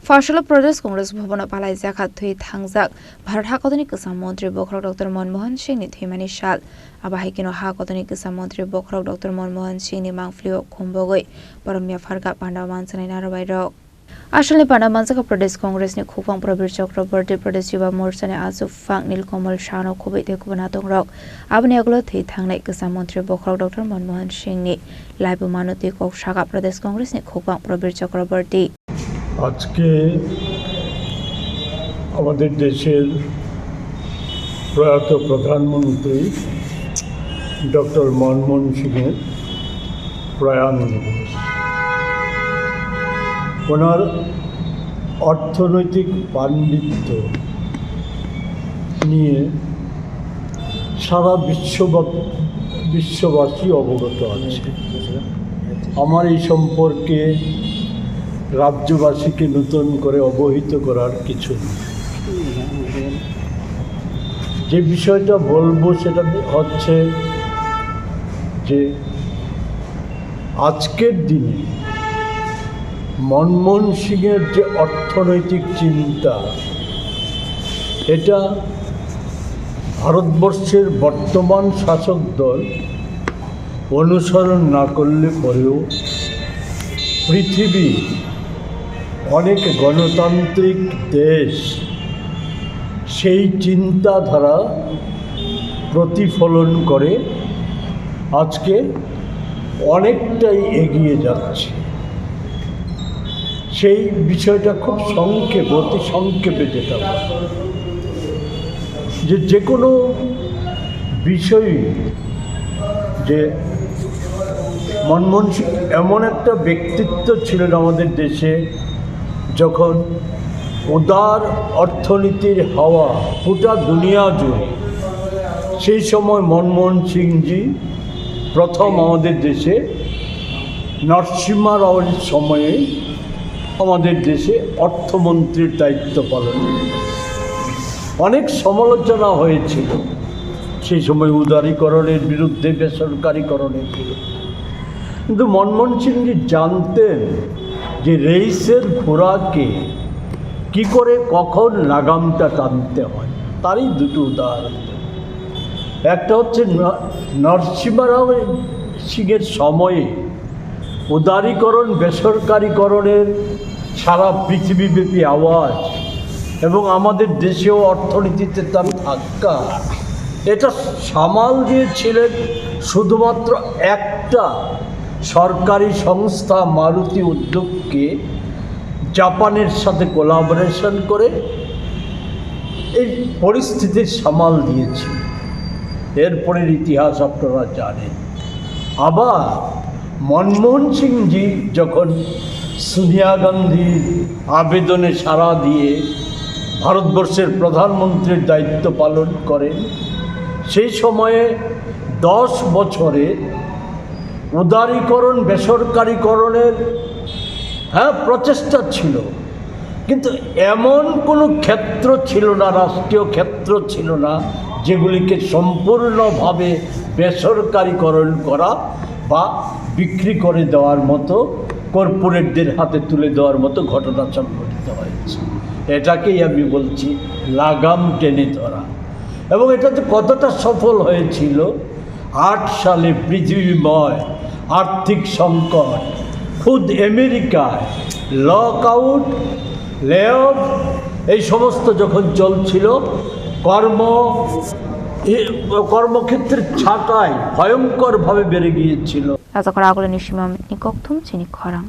ফার্সল প্রদেশ কংগ্রেস ভবন পালাই জাখা থুই থাংজাক भारत हाकतनि गोसाम मन्त्री बख्रक डॉक्टर मनमोहन सिंहनि थैमानि साल आबाहायकिनो हाकतनि गोसाम मन्त्री बख्रक डॉक्टर मनमोहन सिंहनि मांफ्लियाव खुंबोगै परमिया फारगा पांडा मानसानाय नारबायरक आसलनि पांडा मानसाखा प्रदेश कांग्रेसनि खुफां प्रबीर चक्रवर्ती प्रदेश युवा मोर्चानि आसुफां नीलकमल शाहनो खुबै देखुबना दंरक आबनि आगोलो थै थांनाय गोसाम मन्त्री बख्रक डॉक्टर मनमोहन सिंहनि लाइबो मानुति कौशागा प्रदेश कांग्रेसनि खुफां प्रबीर चक्रवर्ती আজকে আমাদের দেশের প্রয়াত প্রধানমন্ত্রী ডক্টর মনমোহন সিংয়ের প্রয়াণ দিবস। ওনার অর্থনৈতিক পাণ্ডিত্য নিয়ে সারা বিশ্ববাসী অবগত আছে। আমার এই সম্পর্কে রাজ্যবাসীকে নতুন করে অবহিত করার কিছু নেই। যে বিষয়টা বলবো সেটা হচ্ছে যে আজকের দিনে মনমোহন সিংয়ের যে অর্থনৈতিক চিন্তা, এটা ভারতবর্ষের বর্তমান শাসক দল অনুসরণ না করলে পরেও পৃথিবী অনেক গণতান্ত্রিক দেশ সেই চিন্তাধারা প্রতিফলন করে আজকে অনেকটাই এগিয়ে যাচ্ছে। সেই বিষয়টা খুব অতি সংক্ষেপে যেটা যে কোনো বিষয়ই যে মনমোহন সিং এমন একটা ব্যক্তিত্ব ছিলেন আমাদের দেশে, যখন উদার অর্থনীতির হাওয়া গোটা দুনিয়া জুড়ে, সেই সময় মনমোহন সিংজি প্রথম আমাদের দেশে নরসিংহ রাওয়ের সময়ে আমাদের দেশে অর্থমন্ত্রীর দায়িত্ব পালন করেন। অনেক সমালোচনা হয়েছিল সেই সময় উদারীকরণের বিরুদ্ধে, বেসরকারীকরণের বিরুদ্ধে, কিন্তু মনমোহন সিংজি জানতেন যে রেইসের ঘোড়াকে কি করে কখন লাগামটা টানতে হয়। তারই দুটো উদাহরণ। একটা হচ্ছে নরসিংহ রাও সিংয়ের সময়ে উদারীকরণ, বেসরকারীকরণের সারা পৃথিবীব্যাপী আওয়াজ এবং আমাদের দেশেও অর্থনীতিতে তার ধাক্কা, এটা সামাল দিয়েছিলেন শুধুমাত্র একটা সরকারি সংস্থা মারুতি উদ্যোগকে জাপানের সাথে কোলাবোরেশন করে এই পরিস্থিতির সামাল দিয়েছে। এরপরের ইতিহাস আপনারা জানেন। আবার মনমোহন সিংজি যখন সোনিয়া গান্ধীর আবেদনে সাড়া দিয়ে ভারতবর্ষের প্রধানমন্ত্রীর দায়িত্ব পালন করেন, সেই সময়ে 10 বছরে উদারীকরণ, বেসরকারীকরণের প্রচেষ্টা ছিল, কিন্তু এমন কোনো ক্ষেত্র ছিল না, রাষ্ট্রীয় ক্ষেত্র ছিল না যেগুলিকে সম্পূর্ণভাবে বেসরকারীকরণ করা বা বিক্রি করে দেওয়ার মতো, কর্পোরেটদের হাতে তুলে দেওয়ার মতো ঘটনা সংঘটিত হয়েছে। এটাকেই আমি বলছি লাগাম টেনে ধরা। এবং এটাতে কতটা সফল হয়েছিল, 8 সালে পৃথিবীময় আর্থিক সংকট, খুদ আমেরিকায় লকআউট, লে অফ, এই সমস্ত যখন চলছিল, কর্মক্ষেত্রের ছাঁটাই ভয়ঙ্করভাবে বেড়ে গিয়েছিল। রাজাকর আগলে নিশিমাম নিকথুম চিনি খরাং।